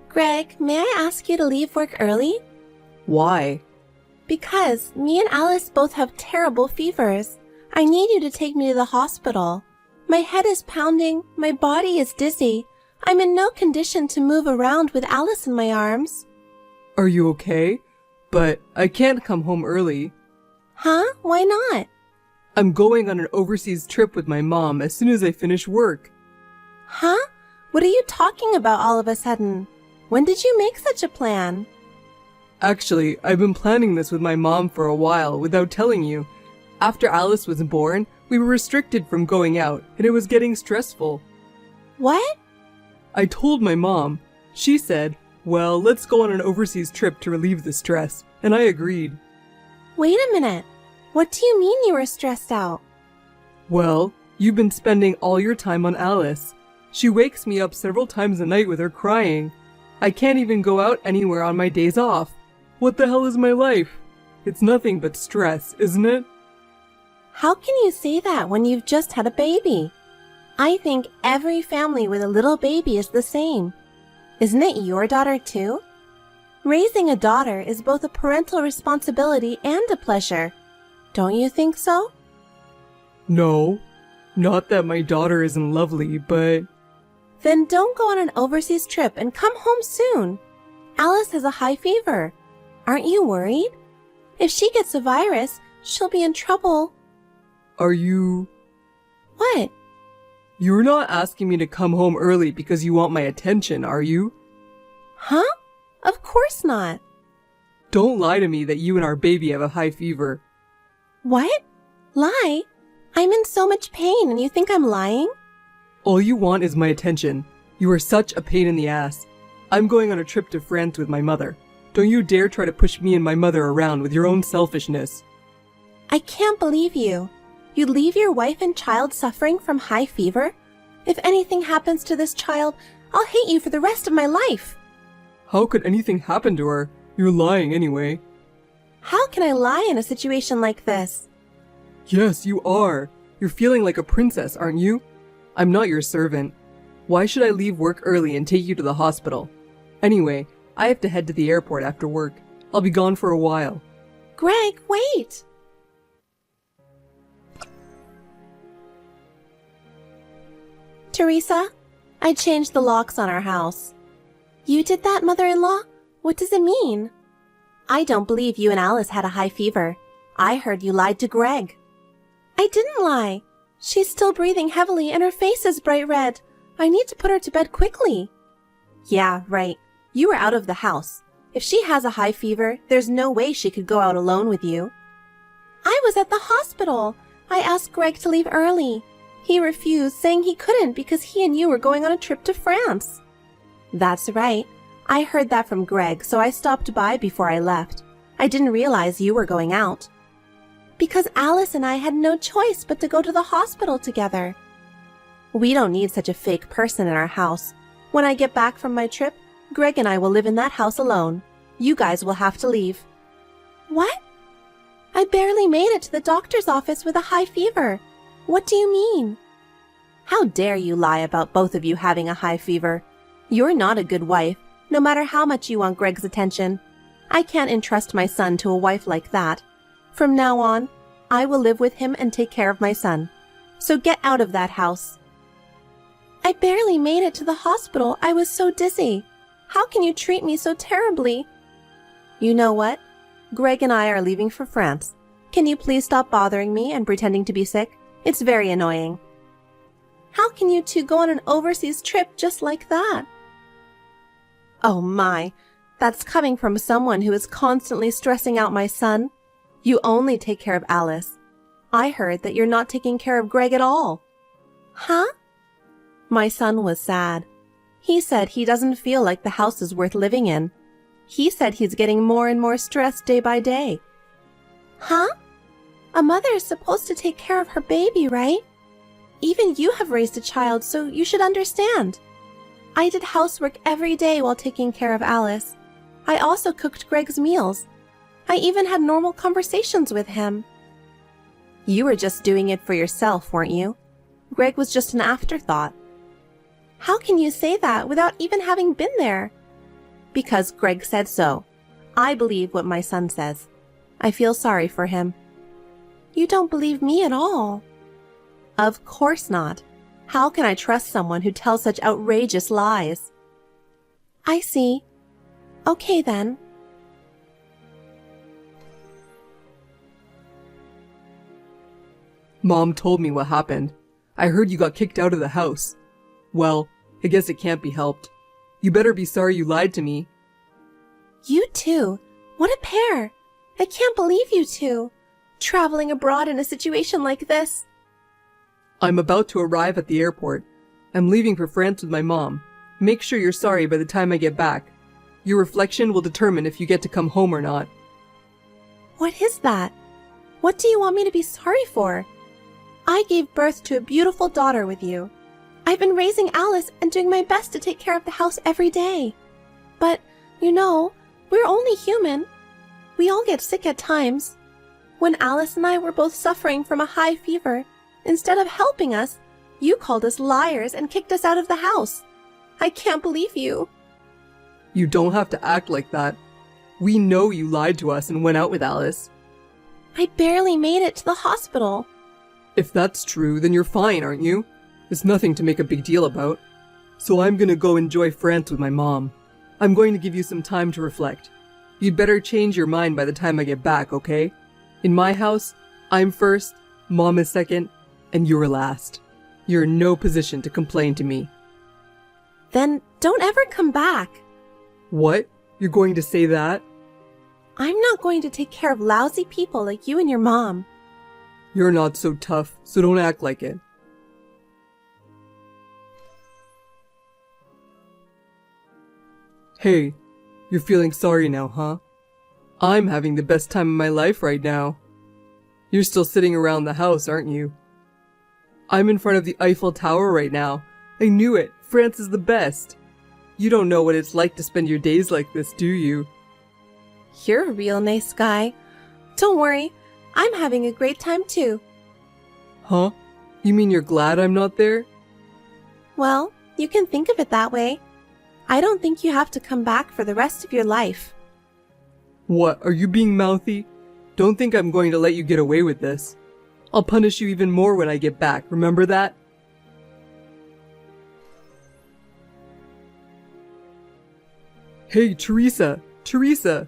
Greg, may I ask you to leave work early? Why? Because me and Alice both have terrible fevers. I need you to take me to the hospital. My head is pounding, my body is dizzy. I'm in no condition to move around with Alice in my arms. Are you okay? But I can't come home early. Huh? Why not? I'm going on an overseas trip with my mom as soon as I finish work. Huh? What are you talking about all of a sudden? When did you make such a plan? Actually, I've been planning this with my mom for a while without telling you. After Alice was born, we were restricted from going out, and it was getting stressful. What? I told my mom. She said, well, let's go on an overseas trip to relieve the stress, and I agreed. Wait a minute. What do you mean you were stressed out? Well, you've been spending all your time on Alice. She wakes me up several times a night with her crying. I can't even go out anywhere on my days off. What the hell is my life? It's nothing but stress, isn't it? How can you say that when you've just had a baby? I think every family with a little baby is the same. Isn't it your daughter too? Raising a daughter is both a parental responsibility and a pleasure. Don't you think so? No, not that my daughter isn't lovely, but... Then don't go on an overseas trip and come home soon. Alice has a high fever. Aren't you worried? If she gets a virus, she'll be in trouble. Are you... What? You're not asking me to come home early because you want my attention, are you? Huh? Of course not. Don't lie to me that you and our baby have a high fever. What? Lie? I'm in so much pain and you think I'm lying? All you want is my attention. You are such a pain in the ass. I'm going on a trip to France with my mother. Don't you dare try to push me and my mother around with your own selfishness. I can't believe you. You'd leave your wife and child suffering from high fever? If anything happens to this child, I'll hate you for the rest of my life. How could anything happen to her? You're lying anyway. How can I lie in a situation like this? Yes, you are. You're feeling like a princess, aren't you? I'm not your servant. Why should I leave work early and take you to the hospital? Anyway, I have to head to the airport after work. I'll be gone for a while. Greg, wait! Teresa, I changed the locks on our house. You did that, mother-in-law? What does it mean? I don't believe you and Alice had a high fever. I heard you lied to Greg. I didn't lie. She's still breathing heavily and her face is bright red. I need to put her to bed quickly. Yeah, right. You were out of the house. If she has a high fever, there's no way she could go out alone with you. I was at the hospital. I asked Greg to leave early. He refused, saying he couldn't because he and you were going on a trip to France. That's right. I heard that from Greg, so I stopped by before I left. I didn't realize you were going out. Because Alice and I had no choice but to go to the hospital together. We don't need such a fake person in our house. When I get back from my trip, Greg and I will live in that house alone. You guys will have to leave. What? I barely made it to the doctor's office with a high fever. What do you mean? How dare you lie about both of you having a high fever? You're not a good wife, no matter how much you want Greg's attention. I can't entrust my son to a wife like that. From now on, I will live with him and take care of my son. So get out of that house. I barely made it to the hospital. I was so dizzy. How can you treat me so terribly? You know what? Greg and I are leaving for France. Can you please stop bothering me and pretending to be sick? It's very annoying. How can you two go on an overseas trip just like that? Oh my, that's coming from someone who is constantly stressing out my son. You only take care of Alice. I heard that you're not taking care of Greg at all. Huh? My son was sad. He said he doesn't feel like the house is worth living in. He said he's getting more and more stressed day by day. Huh? A mother is supposed to take care of her baby, right? Even you have raised a child, so you should understand. I did housework every day while taking care of Alice. I also cooked Greg's meals. I even had normal conversations with him. You were just doing it for yourself, weren't you? Greg was just an afterthought. How can you say that without even having been there? Because Greg said so. I believe what my son says. I feel sorry for him. You don't believe me at all. Of course not. How can I trust someone who tells such outrageous lies? I see. Okay then. Mom told me what happened. I heard you got kicked out of the house. Well, I guess it can't be helped. You better be sorry you lied to me. You two. What a pair. I can't believe you two. Traveling abroad in a situation like this. I'm about to arrive at the airport. I'm leaving for France with my mom. Make sure you're sorry by the time I get back. Your reflection will determine if you get to come home or not. What is that? What do you want me to be sorry for? I gave birth to a beautiful daughter with you. I've been raising Alice and doing my best to take care of the house every day. But, you know, we're only human. We all get sick at times. When Alice and I were both suffering from a high fever, instead of helping us, you called us liars and kicked us out of the house. I can't believe you. You don't have to act like that. We know you lied to us and went out with Alice. I barely made it to the hospital. If that's true, then you're fine, aren't you? It's nothing to make a big deal about. So I'm gonna go enjoy France with my mom. I'm going to give you some time to reflect. You'd better change your mind by the time I get back, okay? In my house, I'm first, Mom is second, and you're last. You're in no position to complain to me. Then don't ever come back. What? You're going to say that? I'm not going to take care of lousy people like you and your mom. You're not so tough, so don't act like it. Hey, you're feeling sorry now, huh? I'm having the best time of my life right now. You're still sitting around the house, aren't you? I'm in front of the Eiffel Tower right now. I knew it. France is the best. You don't know what it's like to spend your days like this, do you? You're a real nice guy. Don't worry, I'm having a great time too. Huh? You mean you're glad I'm not there? Well, you can think of it that way. I don't think you have to come back for the rest of your life. What, are you being mouthy? Don't think I'm going to let you get away with this. I'll punish you even more when I get back, remember that? Hey, Teresa! Teresa!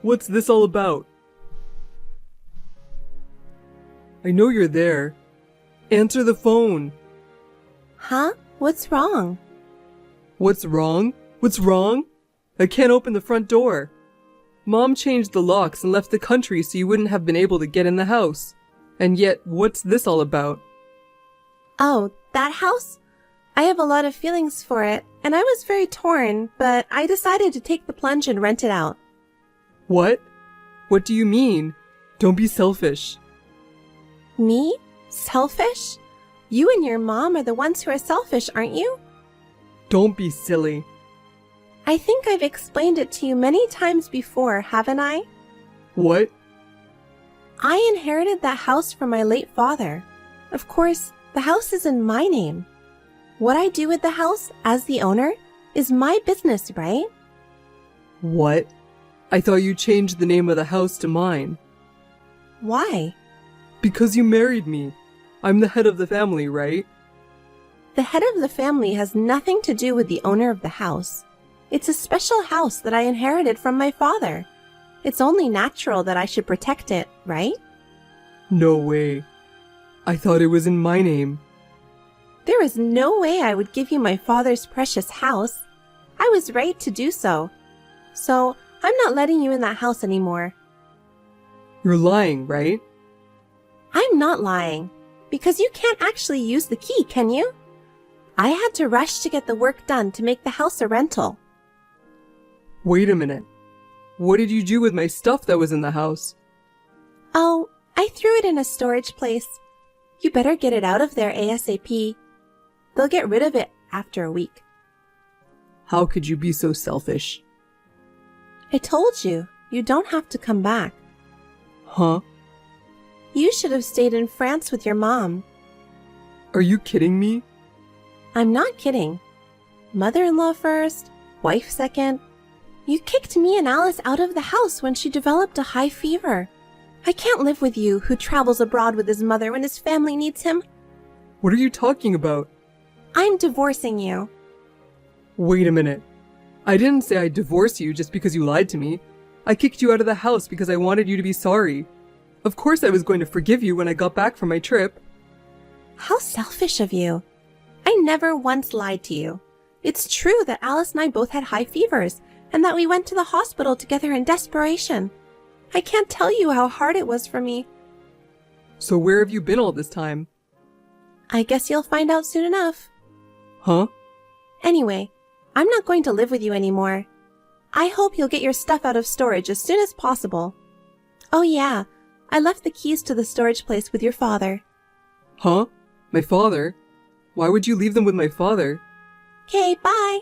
What's this all about? I know you're there. Answer the phone. Huh? What's wrong? What's wrong? What's wrong? I can't open the front door. Mom changed the locks and left the country so you wouldn't have been able to get in the house. And yet, what's this all about? Oh, that house? I have a lot of feelings for it, and I was very torn, but I decided to take the plunge and rent it out. What? What do you mean? Don't be selfish. Me? Selfish? You and your mom are the ones who are selfish, aren't you? Don't be silly. I think I've explained it to you many times before, haven't I? What? I inherited that house from my late father. Of course, the house is in my name. What I do with the house, as the owner, is my business, right? What? I thought you changed the name of the house to mine. Why? Because you married me. I'm the head of the family, right? The head of the family has nothing to do with the owner of the house. It's a special house that I inherited from my father. It's only natural that I should protect it, right? No way. I thought it was in my name. There is no way I would give you my father's precious house. I was right to do so. So, I'm not letting you in that house anymore. You're lying, right? I'm not lying, because you can't actually use the key, can you? I had to rush to get the work done to make the house a rental. Wait a minute. What did you do with my stuff that was in the house? Oh, I threw it in a storage place. You better get it out of there ASAP. They'll get rid of it after a week. How could you be so selfish? I told you, you don't have to come back. Huh? You should have stayed in France with your mom. Are you kidding me? I'm not kidding. Mother-in-law first, wife second. You kicked me and Alice out of the house when she developed a high fever. I can't live with you, who travels abroad with his mother when his family needs him. What are you talking about? I'm divorcing you. Wait a minute. I didn't say I'd divorce you just because you lied to me. I kicked you out of the house because I wanted you to be sorry. Of course I was going to forgive you when I got back from my trip. How selfish of you. I never once lied to you. It's true that Alice and I both had high fevers and that we went to the hospital together in desperation. I can't tell you how hard it was for me. So where have you been all this time? I guess you'll find out soon enough. Huh? Anyway, I'm not going to live with you anymore. I hope you'll get your stuff out of storage as soon as possible. Oh yeah, I left the keys to the storage place with your father. Huh? My father? Why would you leave them with my father? Okay, bye.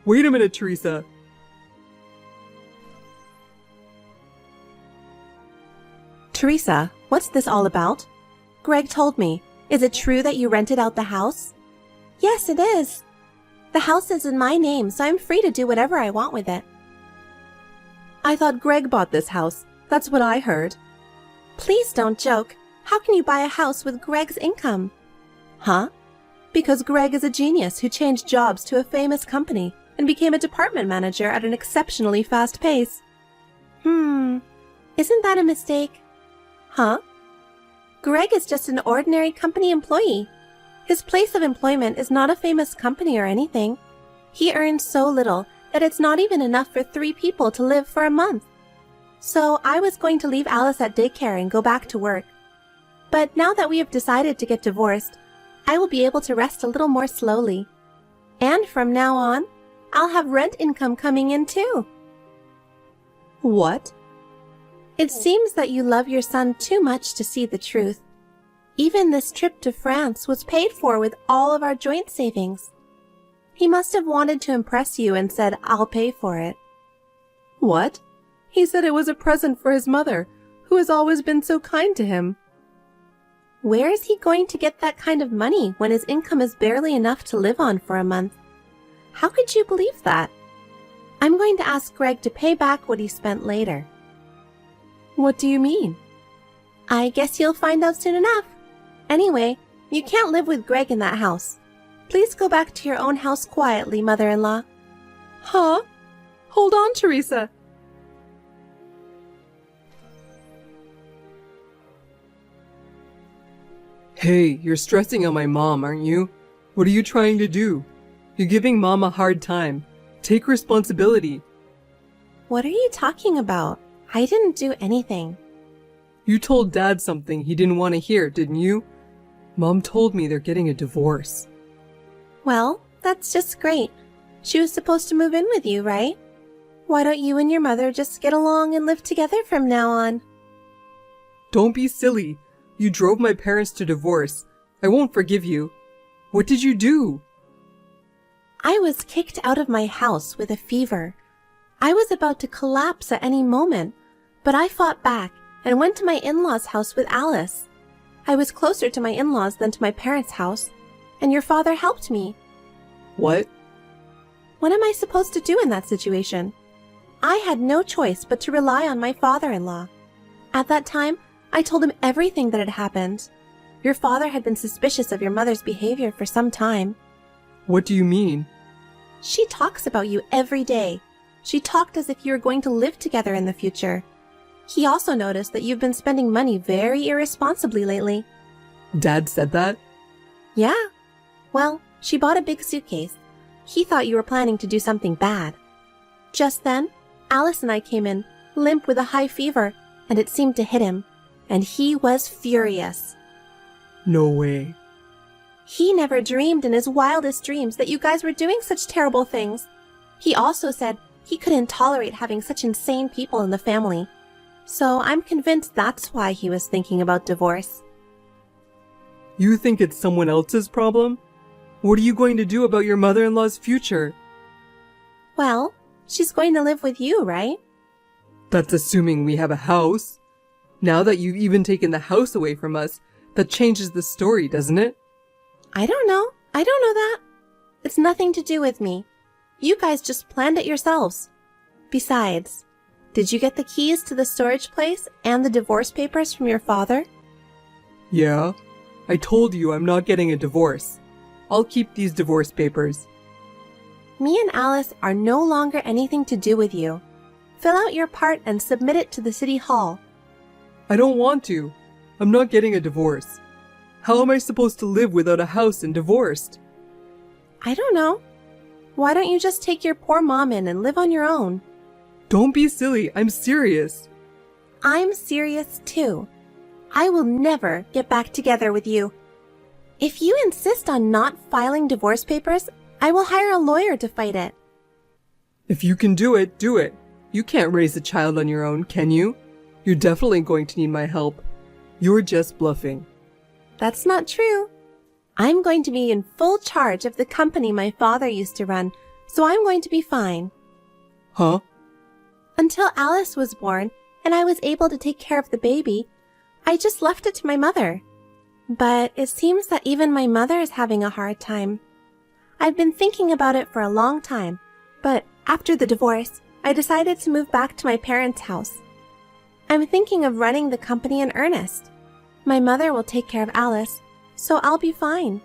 Wait a minute, Teresa. Teresa, what's this all about? Greg told me. Is it true that you rented out the house? Yes, it is. The house is in my name, so I'm free to do whatever I want with it. I thought Greg bought this house. That's what I heard. Please don't joke. How can you buy a house with Greg's income? Huh? Because Greg is a genius who changed jobs to a famous company and became a department manager at an exceptionally fast pace. Isn't that a mistake? Huh? Greg is just an ordinary company employee. His place of employment is not a famous company or anything. He earns so little that it's not even enough for 3 people to live for a month. So I was going to leave Alice at daycare and go back to work. But now that we have decided to get divorced, I will be able to rest a little more slowly. And from now on, I'll have rent income coming in too. What? It seems that you love your son too much to see the truth. Even this trip to France was paid for with all of our joint savings. He must have wanted to impress you and said, "I'll pay for it." What? He said it was a present for his mother, who has always been so kind to him. Where is he going to get that kind of money when his income is barely enough to live on for a month? How could you believe that? I'm going to ask Greg to pay back what he spent later. What do you mean? I guess you'll find out soon enough. Anyway, you can't live with Greg in that house. Please go back to your own house quietly, mother-in-law. Huh? Hold on, Teresa. Hey, you're stressing out my mom, aren't you? What are you trying to do? You're giving Mom a hard time. Take responsibility. What are you talking about? I didn't do anything. You told Dad something he didn't want to hear, didn't you? Mom told me they're getting a divorce. Well, that's just great. She was supposed to move in with you, right? Why don't you and your mother just get along and live together from now on? Don't be silly. You drove my parents to divorce. I won't forgive you. What did you do? I was kicked out of my house with a fever. I was about to collapse at any moment, but I fought back and went to my in-laws' house with Alice. I was closer to my in-laws than to my parents' house, and your father helped me. What? What am I supposed to do in that situation? I had no choice but to rely on my father-in-law. At that time, I told him everything that had happened. Your father had been suspicious of your mother's behavior for some time. What do you mean? She talks about you every day. She talked as if you were going to live together in the future. He also noticed that you've been spending money very irresponsibly lately. Dad said that? Yeah. Well, she bought a big suitcase. He thought you were planning to do something bad. Just then, Alice and I came in, limp with a high fever, and it seemed to hit him. And he was furious. No way. He never dreamed in his wildest dreams that you guys were doing such terrible things. He also said he couldn't tolerate having such insane people in the family. So I'm convinced that's why he was thinking about divorce. You think it's someone else's problem? What are you going to do about your mother-in-law's future? Well, she's going to live with you, right? That's assuming we have a house. Now that you've even taken the house away from us, that changes the story, doesn't it? I don't know. I don't know that. It's nothing to do with me. You guys just planned it yourselves. Besides, did you get the keys to the storage place and the divorce papers from your father? Yeah? I told you I'm not getting a divorce. I'll keep these divorce papers. Me and Alice are no longer anything to do with you. Fill out your part and submit it to the city hall. I don't want to. I'm not getting a divorce. How am I supposed to live without a house and divorced? I don't know. Why don't you just take your poor mom in and live on your own? Don't be silly. I'm serious. I'm serious too. I will never get back together with you. If you insist on not filing divorce papers, I will hire a lawyer to fight it. If you can do it, do it. You can't raise a child on your own, can you? You're definitely going to need my help. You're just bluffing. That's not true. I'm going to be in full charge of the company my father used to run, so I'm going to be fine. Huh? Until Alice was born and I was able to take care of the baby, I just left it to my mother. But it seems that even my mother is having a hard time. I've been thinking about it for a long time, but after the divorce, I decided to move back to my parents' house. I'm thinking of running the company in earnest. My mother will take care of Alice, so I'll be fine.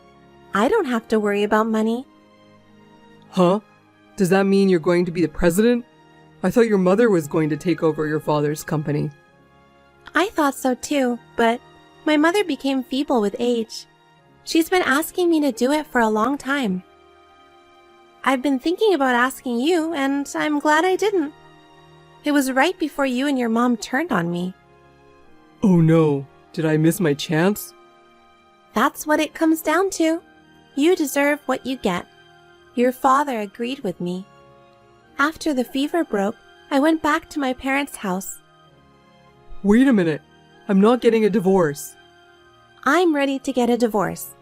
I don't have to worry about money. Huh? Does that mean you're going to be the president? I thought your mother was going to take over your father's company. I thought so too, but my mother became feeble with age. She's been asking me to do it for a long time. I've been thinking about asking you, and I'm glad I didn't. It was right before you and your mom turned on me. Oh no, did I miss my chance? That's what it comes down to. You deserve what you get. Your father agreed with me. After the fever broke, I went back to my parents' house. Wait a minute. I'm not getting a divorce. I'm ready to get a divorce.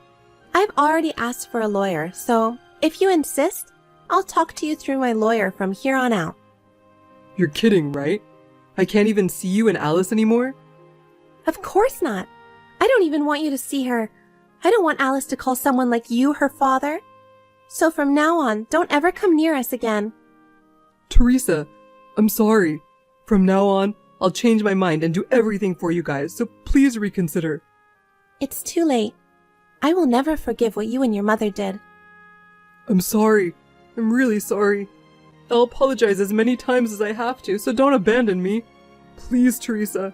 I've already asked for a lawyer, so if you insist, I'll talk to you through my lawyer from here on out. You're kidding, right? I can't even see you and Alice anymore? Of course not. I don't even want you to see her. I don't want Alice to call someone like you her father. So from now on, don't ever come near us again. Teresa, I'm sorry. From now on, I'll change my mind and do everything for you guys, so please reconsider. It's too late. I will never forgive what you and your mother did. I'm sorry. I'm really sorry. I'll apologize as many times as I have to, so don't abandon me. Please, Teresa.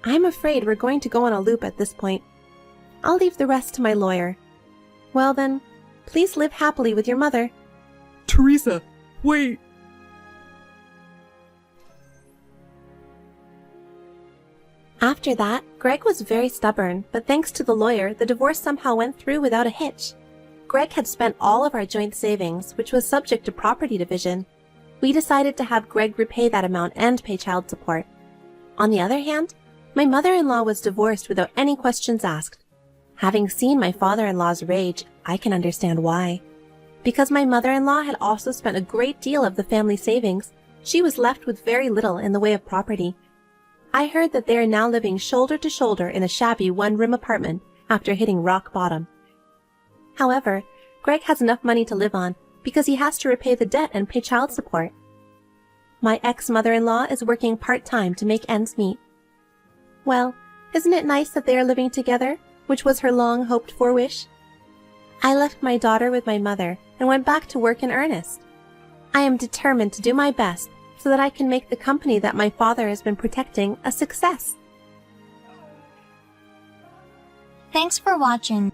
I'm afraid we're going to go on a loop at this point. I'll leave the rest to my lawyer. Well then, please live happily with your mother. Teresa, wait! After that, Greg was very stubborn, but thanks to the lawyer, the divorce somehow went through without a hitch. Greg had spent all of our joint savings, which was subject to property division. We decided to have Greg repay that amount and pay child support. On the other hand, my mother-in-law was divorced without any questions asked. Having seen my father-in-law's rage, I can understand why. Because my mother-in-law had also spent a great deal of the family savings, she was left with very little in the way of property. I heard that they are now living shoulder to shoulder in a shabby one-room apartment after hitting rock bottom. However, Greg has enough money to live on because he has to repay the debt and pay child support. My ex-mother-in-law is working part-time to make ends meet. Well, isn't it nice that they are living together, which was her long hoped-for wish? I left my daughter with my mother and went back to work in earnest. I am determined to do my best so that I can make the company that my father has been protecting a success. Thanks for watching.